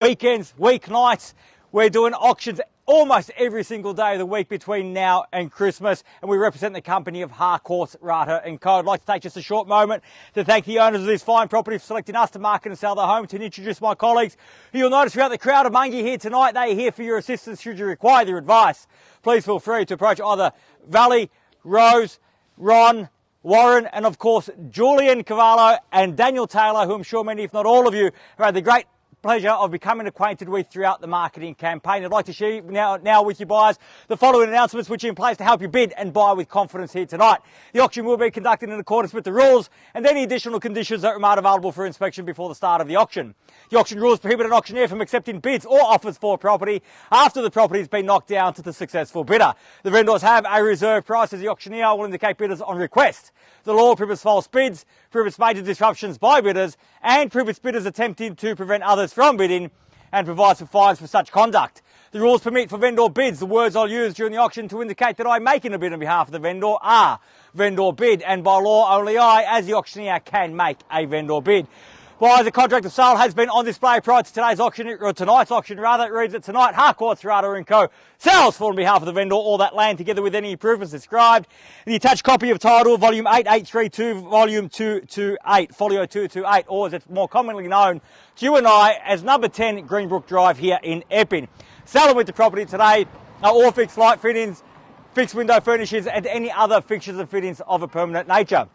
weekends, weeknights. We're doing auctions almost every single day of the week between now and Christmas, and we represent the company of Harcourts, Rata and Co. I'd like to take just a short moment to thank the owners of this fine property for selecting us to market and sell their home, to introduce my colleagues who you'll notice throughout the crowd among you here tonight. They are here for your assistance should you require their advice. Please feel free to approach either Valley, Rose, Ron, Warren, and of course Julian Cavallo and Daniel Taylor, who I'm sure many, if not all of you, have had the great pleasure of becoming acquainted with throughout the marketing campaign. I'd like to share now with you buyers the following announcements which are in place to help you bid and buy with confidence here tonight. The auction will be conducted in accordance with the rules and any additional conditions that are available for inspection before the start of the auction. The auction rules prohibit an auctioneer from accepting bids or offers for a property after the property has been knocked down to the successful bidder. The vendors have a reserve price as the auctioneer will indicate bidders on request. The law prohibits false bids, prohibits major disruptions by bidders, and prohibits bidders attempting to prevent others from bidding, and provides for fines for such conduct. The rules permit for vendor bids. The words I'll use during the auction to indicate that I'm making a bid on behalf of the vendor are vendor bid, and by law only I, as the auctioneer, can make a vendor bid. Buyers, the contract of sale has been on display prior to today's auction, or tonight's auction rather. It reads that tonight Harcourts, Rata and Co. sells for on behalf of the vendor all that land together with any improvements described. The attached copy of title, volume 8832, volume 228, folio 228, or as it's more commonly known to you and I as number 10 Greenbrook Drive here in Epping. Selling with the property today are all fixed light fittings, fixed window furnishings and any other fixtures and fittings of a permanent nature.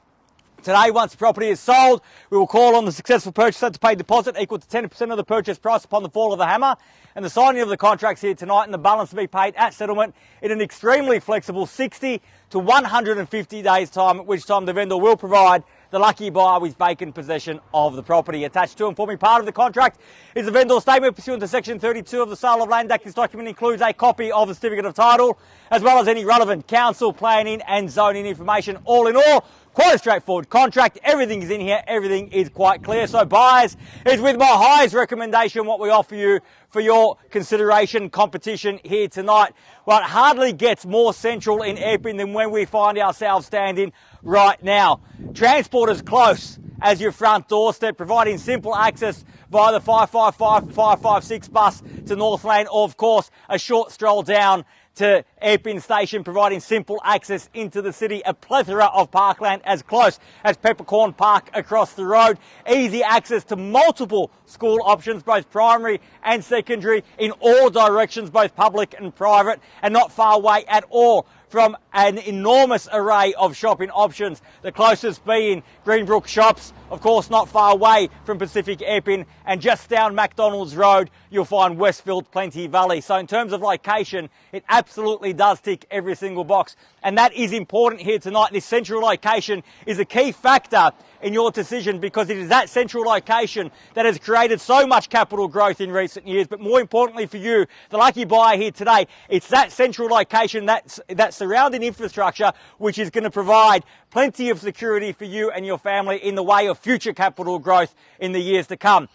Today, once the property is sold, we will call on the successful purchaser to pay deposit equal to 10% of the purchase price upon the fall of the hammer, and the signing of the contracts here tonight and the balance to be paid at settlement in an extremely flexible 60 to 150 days time, at which time the vendor will provide the lucky buyer with vacant possession of the property. Attached to and forming part of the contract is a vendor statement pursuant to Section 32 of the Sale of Land Act. This document includes a copy of the certificate of title, as well as any relevant council, planning and zoning information. All in all, quite a straightforward contract. Everything is in here. Everything is quite clear. So buyers, is with my highest recommendation what we offer you for your consideration competition here tonight. Well, it hardly gets more central in Epping than when we find ourselves standing right now. Transport is close as your front doorstep, providing simple access via the 555, 556 bus to Northland, or of course a short stroll down to Epping Station, providing simple access into the city. A plethora of parkland as close as Peppercorn Park across the road. Easy access to multiple school options, both primary and secondary, in all directions, both public and private, and not far away at all from an enormous array of shopping options, the closest being Greenbrook Shops, of course not far away from Pacific Epping, and just down McDonald's Road you'll find Westfield Plenty Valley. So in terms of location, it absolutely does tick every single box, and that is important here tonight. This central location is a key factor in your decision, because it is that central location that has created so much capital growth in recent years. But more importantly for you, the lucky buyer here today, it's that central location, that surrounding infrastructure, which is going to provide plenty of security for you and your family in the way of future capital growth in the years to come.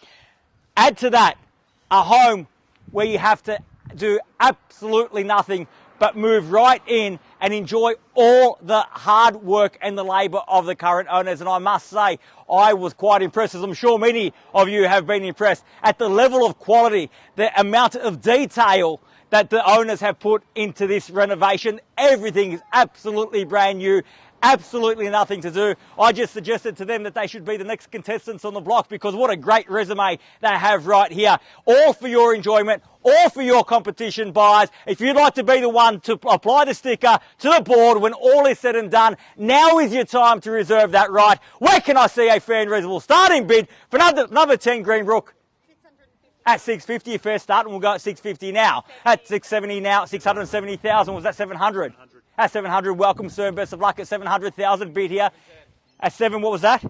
Add to that a home where you have to do absolutely nothing but move right in and enjoy all the hard work and the labour of the current owners. And I must say, I was quite impressed, as I'm sure many of you have been impressed, at the level of quality, the amount of detail that the owners have put into this renovation. Everything is absolutely brand new. Absolutely nothing to do. I just suggested to them that they should be the next contestants on the block, because what a great resume they have right here. All for your enjoyment, all for your competition, buyers. If you'd like to be the one to apply the sticker to the board when all is said and done, now is your time to reserve that right. Where can I see a fair and reasonable starting bid for number 10 Greenbrook? At 650, a fair start, and we'll go at 650 now. At 670 now, 670,000. Was that 700? At 700, welcome sir, best of luck at 700,000 bid here. At 7, what was that?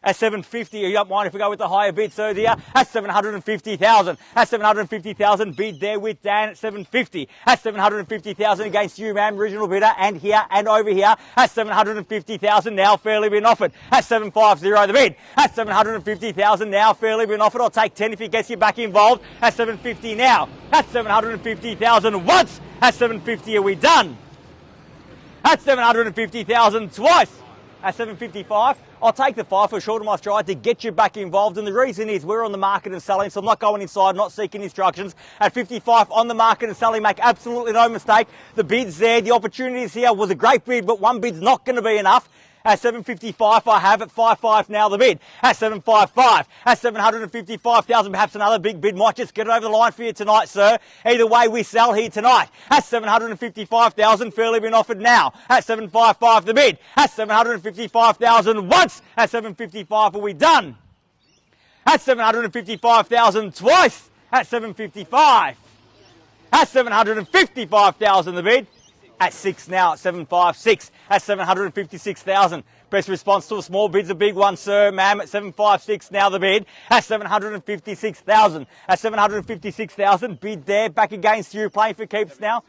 At 750, you don't mind if we go with the higher bid, sir, dear? At 750,000. At 750,000 bid there with Dan at 750. At 750,000 against you, ma'am, original bidder, and here and over here. At 750,000 now fairly been offered. At 750 the bid. At 750,000 now fairly been offered. I'll take 10 if he gets you back involved. At 750 now. At 750,000 once. At 750 are we done? At 750,000 twice. At 755. I'll take the 5 for a shorter my stride to get you back involved. And the reason is we're on the market and selling, so I'm not going inside, not seeking instructions. At 55 on the market and selling, make absolutely no mistake. The bid's there, the opportunities here was a great bid, but one bid's not going to be enough. At 755, I have at 55 now the bid. At 755, at 755,000, perhaps another big bid might just get it over the line for you tonight, sir. Either way, we sell here tonight. At 755,000, fairly been offered now. At 755 the bid. At 755,000 once. At 755 are we done? At 755,000 twice. At 755. At 755,000 the bid. At 6 now, at 756, at 756,000. Best response to a small bid's a big one, sir, ma'am, at 756 now the bid. At 756,000. At 756,000, bid there, back against you, playing for keeps now.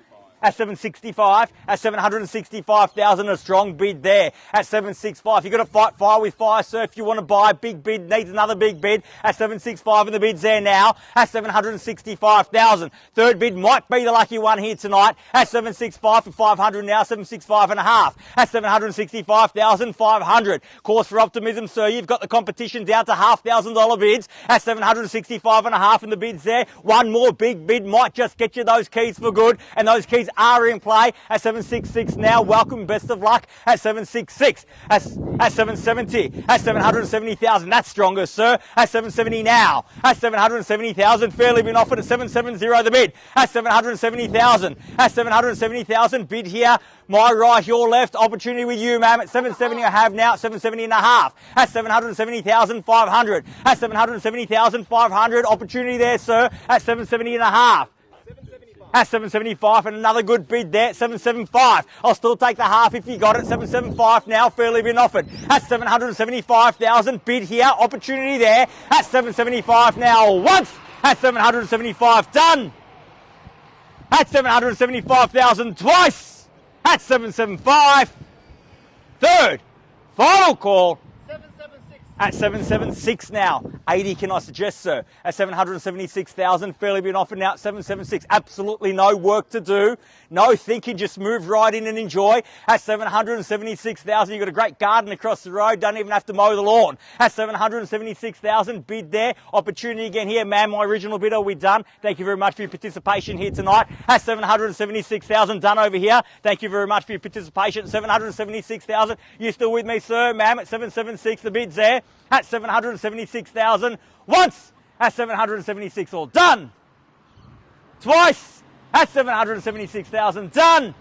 At 765, at 765,000, a strong bid there. At 765, you've got to fight fire with fire, sir. If you want to buy, big bid needs another big bid. At 765, and the bid's there now. At 765,000. Third bid might be the lucky one here tonight. At 765 for 500 now, 765 and a half. At 765,500. Cause for optimism, sir. You've got the competition down to $1,500 bids. At 765 and a half, and the bid's there. One more big bid might just get you those keys for good, and those keys are in play. At 766 now, welcome, best of luck. At 766, at 770, at 770,000, that's stronger, sir. At 770 now, at 770,000, fairly been offered at 770 the bid. At 770,000, at 770,000, bid here. My right, your left, opportunity with you, ma'am. At 770 I have now, at 770 and a half. At 770,500. At 770,500, opportunity there, sir. At 770 and a half. At 775 and another good bid there at 775. I'll still take the half if you got it. 775 now, fairly been offered. At 775,000, bid here, opportunity there. At 775 now, once. At 775, done. At 775,000, twice. At 775. Third, final call. At 776 now, 80 can I suggest, sir? At 776,000, fairly been offered now at 776. Absolutely no work to do, no thinking, just move right in and enjoy. At 776,000, you've got a great garden across the road, don't even have to mow the lawn. At 776,000, bid there, opportunity again here, ma'am, my original bid, are we done? Thank you very much for your participation here tonight. At 776,000, done over here. Thank you very much for your participation. 776,000, you still with me, sir, ma'am? At 776, the bid's there. At 776,000, once. At 776, all done. Twice. At 776,000, done.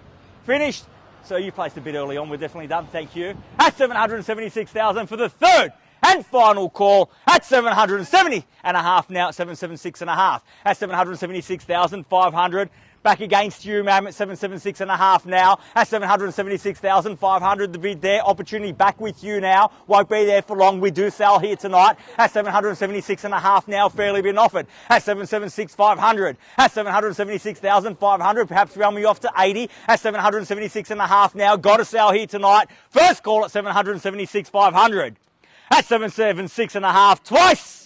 Finished. So you placed a bid early on, we're definitely done, thank you. At 776,000 for the third and final call. At 770 and a half now, at 776 and a half. At 776,500. Back against you, ma'am, at 776 and a half now. At 776,500, the bid there. Opportunity back with you now. Won't be there for long. We do sell here tonight. At 776 and a half now, fairly been offered. At 776,500. At 776,500, perhaps round me off to 80. At 776 and a half now, got to sell here tonight. First call at 776,500. At 776 and a half, twice.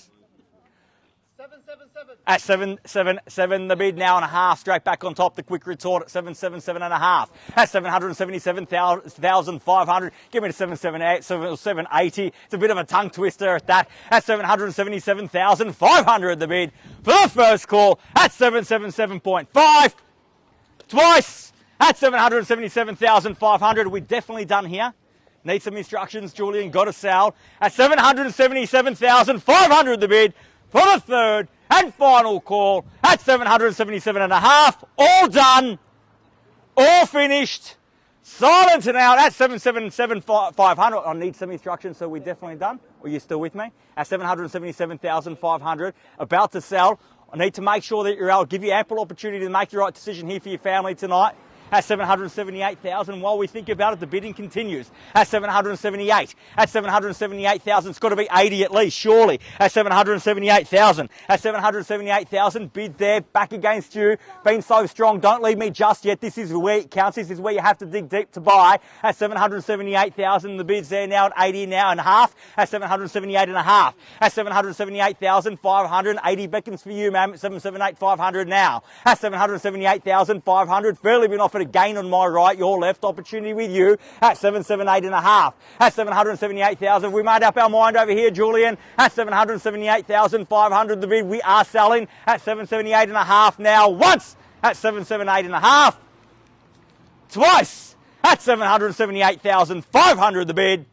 At 777, the bid now and a half, straight back on top, the quick retort at 777 and a half. At 777,500, give me the 778, 780. It's a bit of a tongue twister at that. At 777,500, the bid for the first call at 777.5. Twice at 777,500. We're definitely done here. Need some instructions, Julian, got to sell. At 777,500, the bid for the third and final call at 777 and a half. All done, all finished, silent and out at 777,500. I need some instructions, so we're definitely done. Are you still with me? At 777,500, about to sell. I need to make sure that you're able to give you ample opportunity to make the right decision here for your family tonight. At 778,000, while we think about it, the bidding continues. At 778. At 778,000, it's got to be 80 at least, surely. At 778,000. At 778,000, bid there, back against you. Been so strong, don't leave me just yet. This is where it counts. This is where you have to dig deep to buy. At 778,000, the bid's there now at 80 now and a half. At 778 and a half. At 778,500, 80 beckons for you, ma'am. At 778,500 now. At 778,500, fairly been offered again on my right, your left. Opportunity with you at 778.5. At 778,000. We made up our mind over here, Julian. At 778,500 the bid. We are selling at 778.5 now. Once at 778.5. Twice at 778,500 the bid.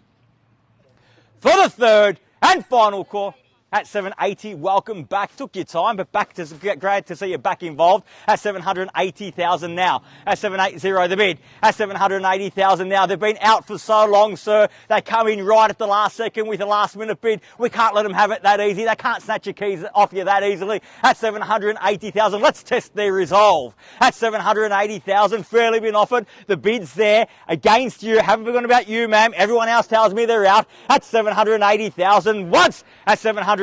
For the third and final call at 780. Welcome back. Took your time, but glad to see you back involved at 780,000 now. At 780 the bid. At 780,000 now. They've been out for so long, sir. They come in right at the last second with a last minute bid. We can't let them have it that easy. They can't snatch your keys off you that easily. At 780,000. Let's test their resolve. At 780,000. Fairly been offered. The bid's there against you. Haven't forgotten about you, ma'am. Everyone else tells me they're out. At 780,000. Once at 780,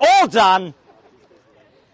all done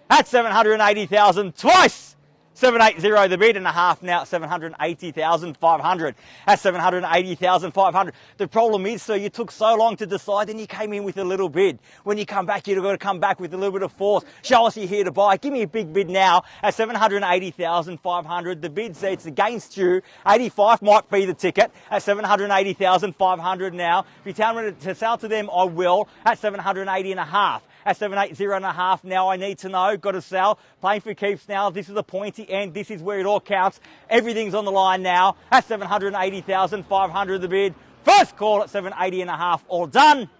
at 780,000, twice 780 the bid and a half now at 780,500 at 780,500. The problem is, sir, you took so long to decide, then you came in with a little bid. When you come back, you've got to come back with a little bit of force. Show us you're here to buy. Give me a big bid now at 780,500. The bid says it's against you. 85 might be the ticket at 780,500 now. If you tell me to sell to them, I will at 780.5. At 780.5 now, I need to know. Got to sell. Playing for keeps now. This is the pointy end. This is where it all counts. Everything's on the line now. At 780,500 the bid. First call at 780.5. All done.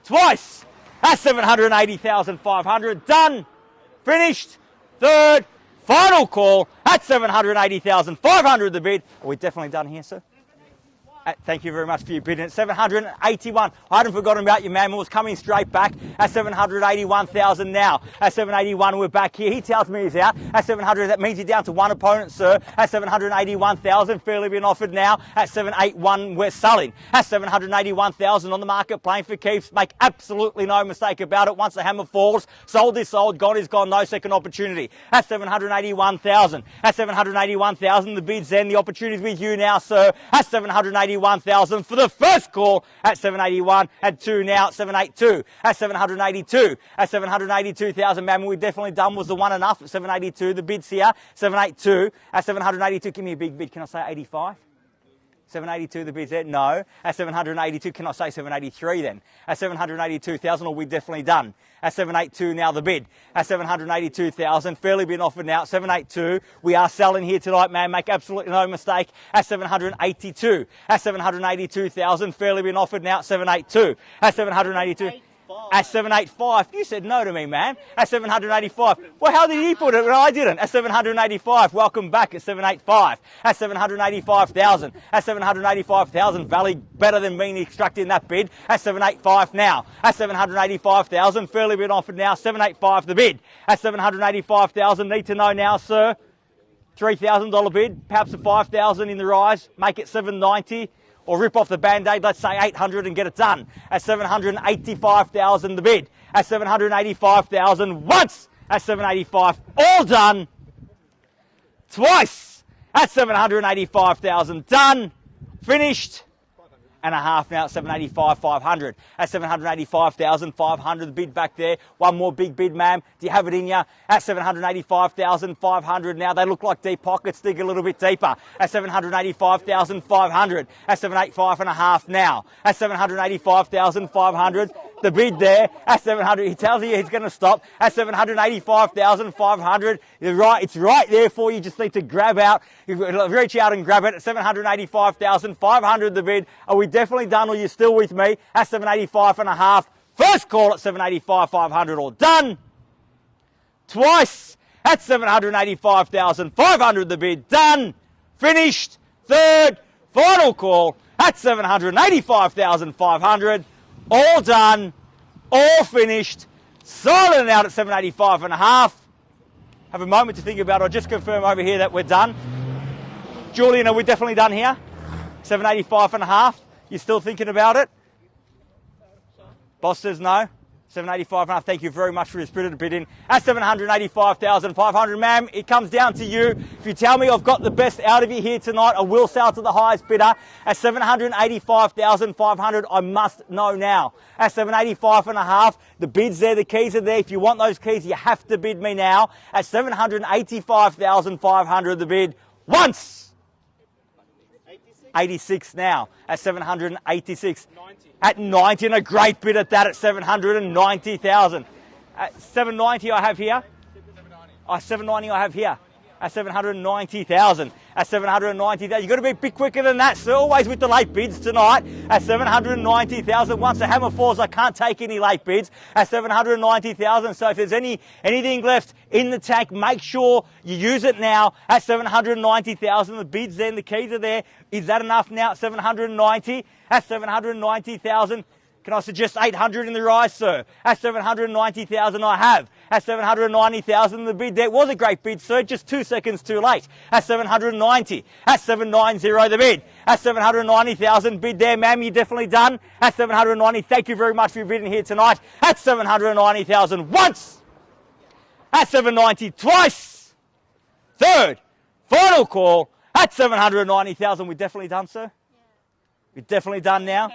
Twice at 780,500. Done. Finished. Third. Final call at 780,500 the bid. Are we definitely done here, sir? Thank you very much for your bid. At 781, I hadn't forgotten about you, man. It was coming straight back at 781,000 now. At 781, we're back here. He tells me he's out. At 700, that means you're down to one opponent, sir. At 781,000, fairly been offered now. At 781, we're selling. At 781,000 on the market, playing for keeps. Make absolutely no mistake about it. Once the hammer falls, sold is sold, gone is gone, no second opportunity. At 781,000. At 781,000, the bid's in. The opportunity's with you now, sir. At 781,000 for the first call at 781 and two now at 782 at 782 at 782,000. Man, we definitely done was the one enough at 782. The bid's here 782 at 782. Give me a big bid. Can I say 85? 782, the bid's there? No. At 782, can I say 783 then? At 782,000, or we definitely done? At 782 now the bid. At 782,000, fairly been offered now. 782, we are selling here tonight, man. Make absolutely no mistake. At 782. At 782,000, fairly been offered now. 782. At 782. At 785. You said no to me, man. At 785. Well, how did you put it? Well, I didn't. At 785. Welcome back at 785. At 785,000. At 785,000. Valley better than being extracted in that bid. At 785 now. At 785,000. Fairly been offered now. 785 the bid. At 785,000. Need to know now, sir. $3,000 bid. Perhaps a 5,000 in the rise. Make it 790. Or rip off the Band-Aid, let's say 800 and get it done. At 785,000 the bid. At 785,000 once. At 785, all done. Twice. At 785,000 done. Finished. And a half now at 785,500. At 785,500, the bid back there. One more big bid, ma'am. Do you have it in you? At 785,500 now. They look like deep pockets. Dig a little bit deeper. At 785,500. At 785 and a half now. At 785,500. The bid there at 700. He tells you he's going to stop at 785,500. You're right. It's right there for you. Just need to grab out. You reach out and grab it at 785,500. The bid. Are we definitely done? Or are you still with me at 785 and a half? First call at 785,500. All done. Twice at 785,500. The bid done. Finished. Third final call at 785,500. All done, all finished, silent out at 785 and a half. Have a moment to think about it. I'll just confirm over here that we're done. Julian, are we definitely done here? 785 and a half. You still thinking about it? Boss says no. 785 and a half. Thank you very much for your spirited bid in. At 785,500, ma'am, it comes down to you. If you tell me I've got the best out of you here tonight, I will sell to the highest bidder. At 785,500, I must know now. At 785 and a half, the bid's there, the keys are there. If you want those keys, you have to bid me now. At 785,500, the bid, once. 86 now at 786. 90. At 90, and a great bid at that at 790,000. At 790 I have here. 790 I have here. At 790,000. At 790,000. You've got to be a bit quicker than that, sir. Always with the late bids tonight. At 790,000. Once the hammer falls, I can't take any late bids. At 790,000. So if there's anything left in the tank, make sure you use it now. At 790,000. The bids there and the keys are there. Is that enough now at 790? At 790,000. Can I suggest 800 in the rise, sir? At 790,000 I have. At 790,000 the bid there. It was a great bid, sir, just 2 seconds too late. At 790. At 790 the bid. At 790,000 bid there, ma'am, you're definitely done. At 790, thank you very much for your bidding here tonight. At 790,000 once. At 790 twice. Third, final call. At 790,000, we're definitely done, sir? We're definitely done now.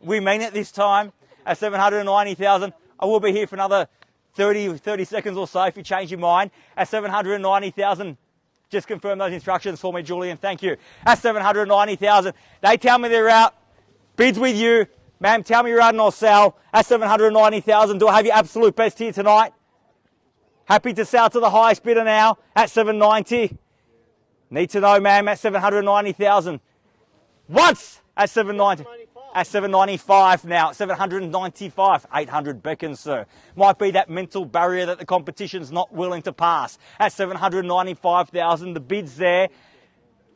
We mean it this time. At 790,000, I will be here for another 30 seconds or so if you change your mind. At 790,000, just confirm those instructions for me, Julian. Thank you. At 790,000, they tell me they're out. Bids with you. Ma'am, tell me you're out and I'll sell. At 790,000, do I have your absolute best here tonight? Happy to sell to the highest bidder now at 790. Need to know, ma'am, at 790,000. Once at 790. At 795 now, 795, 800 beckons, sir. Might be that mental barrier that the competition's not willing to pass. At 795,000, the bid's there.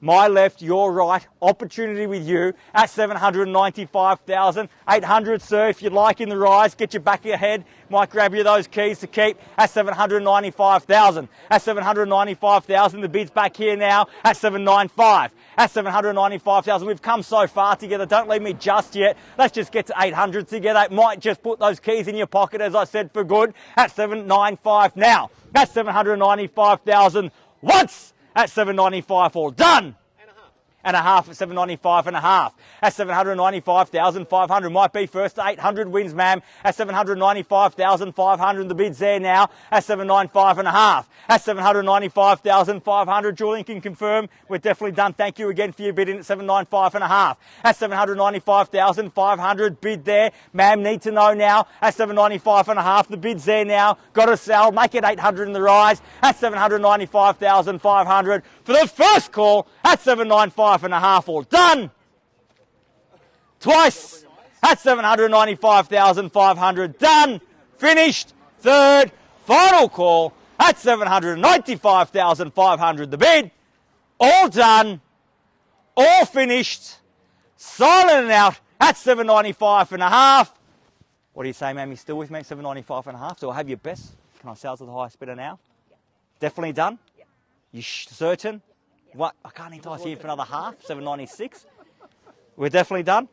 My left, your right, opportunity with you at 795,000. 800, sir, if you'd like in the rise, get your back ahead. Might grab you those keys to keep at 795,000. At 795,000, the bid's back here now at 795. At 795,000, we've come so far together. Don't leave me just yet. Let's just get to 800 together. It might just put those keys in your pocket, as I said, for good. At 795 now. At 795,000 once. At 795, all done. And a half at 795 and a half. At 795,500 might be first to 800 wins, ma'am. At 795,500, the bid's there now. At 795 and a half. At 795,500, Julian can confirm we're definitely done. Thank you again for your bidding at 795 and a half. At 795,500, bid there. Ma'am, need to know now. At 795 and a half, the bid's there now. Got to sell. Make it 800 in the rise. At 795,500 for the first call at 795 and a half, all done. Twice at 795,500, done. Finished. Third, final call at 795,500, the bid. All done. All finished. Silent and out at 795 and a half. What do you say, ma'am? You still with me at 795 and a half? Do I have your best? Can I sell to the highest bidder now? Yeah. Definitely done? Yeah. You certain? Yeah. What? I can't entice you for another half, 796. We're definitely done?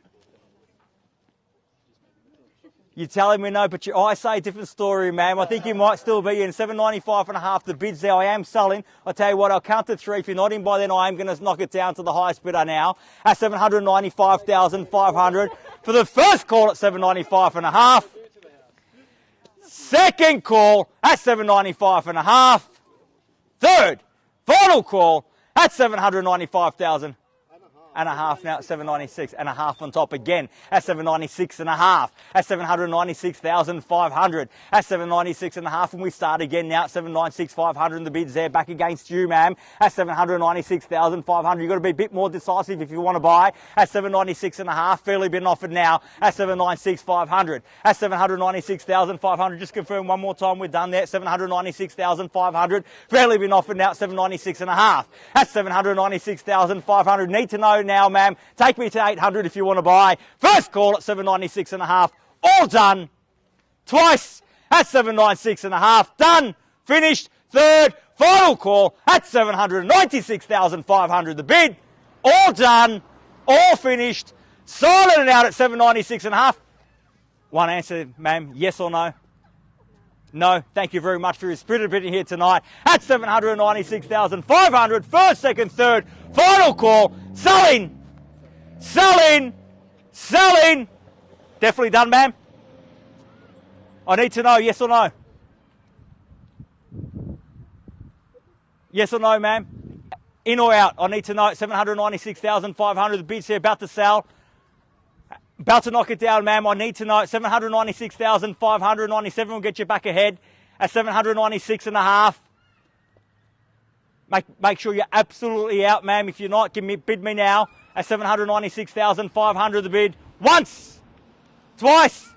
You're telling me no, but your eyes say a different story, ma'am. I think you might still be in 795 and a half. The bid's there. I am selling. I'll tell you what, I'll count to three. If you're not in by then, I am going to knock it down to the highest bidder now at 795,500 for the first call at 795 and a half. Second call at 795 and a half. Third, final call at 795,000 and a half now at 796 and a half on top again at 796 and a half at 796,500 at 796 and a half, and we start again now at 796,500 and the bid's there back against you, ma'am, at 796,500. You've got to be a bit more decisive if you want to buy at 796 and a half. Fairly been offered now at 796,500 at 796,500. Just confirm one more time we're done there at 796,500. Fairly been offered now at 796 and a half at 796,500. Need to know now, ma'am. Take me to 800 if you want to buy. First call at 796 and a half. All done. Twice at 796 and a half. Done. Finished. Third, final call at 796,500. The bid. All done. All finished. Silent and out at 796 and a half. One answer, ma'am. Yes or no? No. Thank you very much for your spirited bidding here tonight at 796,500. First, second, third, final call. Selling. Selling. Selling. Definitely done, ma'am? I need to know yes or no. Yes or no, ma'am? In or out? I need to know. 796,500. The bid's here, about to sell. About to knock it down, ma'am. I need to know. 796,597 will get you back ahead at 796 and a half. Make sure you're absolutely out, ma'am. If you're not, bid me now at 796,500 the bid. Once, twice,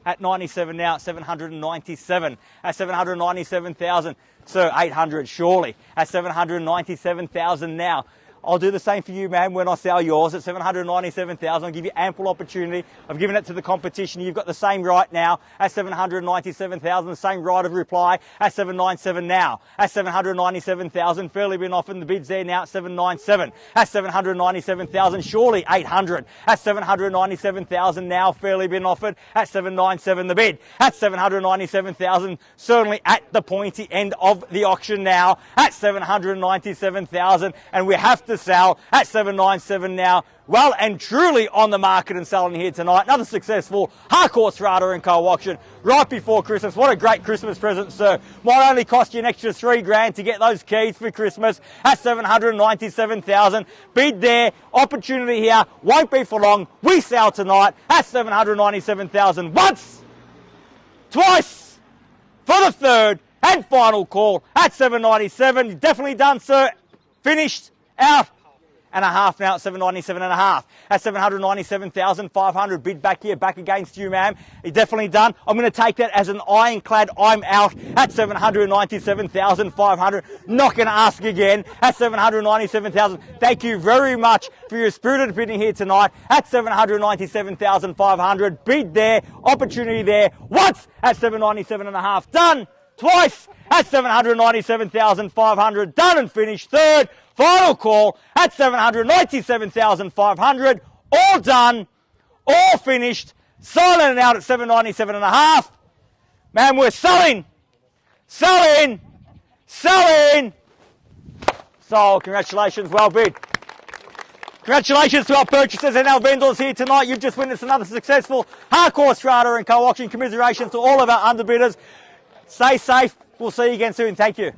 at 97 now, 797 at 797,000. Sir, 800 surely at 797,000 now. I'll do the same for you, man, when I sell yours at 797,000. I'll give you ample opportunity. I've given it to the competition. You've got the same right now at 797,000, the same right of reply at 797 now. At 797,000, fairly been offered. The bid's there now at 797. At 797,000, surely 800. At 797,000 now, fairly been offered. At 797 the bid. At 797,000, certainly at the pointy end of the auction now. At 797,000, and we have to sell at 797 now. Well and truly on the market and selling here tonight. Another successful Harcourts, Rata and Co auction right before Christmas. What a great Christmas present, sir. Might only cost you an extra $3,000 to get those keys for Christmas at 797,000. Bid there. Opportunity here. Won't be for long. We sell tonight at 797,000. Once, twice, for the third and final call at 797. Definitely done, sir. Finished. Out and a half now at 797 and a half at 797,500. Bid back here, back against you, ma'am. You're definitely done. I'm going to take that as an ironclad. I'm out at 797,500. Not going to ask again at 797,000. Thank you very much for your spirited bidding here tonight at 797,500. Bid there, opportunity there. Once at 797 and a half. Done. Twice at 797,500. Done and finished. Third. Final call at 797,500. All done, all finished, silent and out at 797 and a half. Man, we're selling, selling, selling. So, congratulations, well bid. Congratulations to our purchasers and our vendors here tonight. You've just witnessed another successful Harcourts, Rata and Co auction. Commiserations to all of our underbidders. Stay safe. We'll see you again soon. Thank you.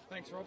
Thanks, Rob.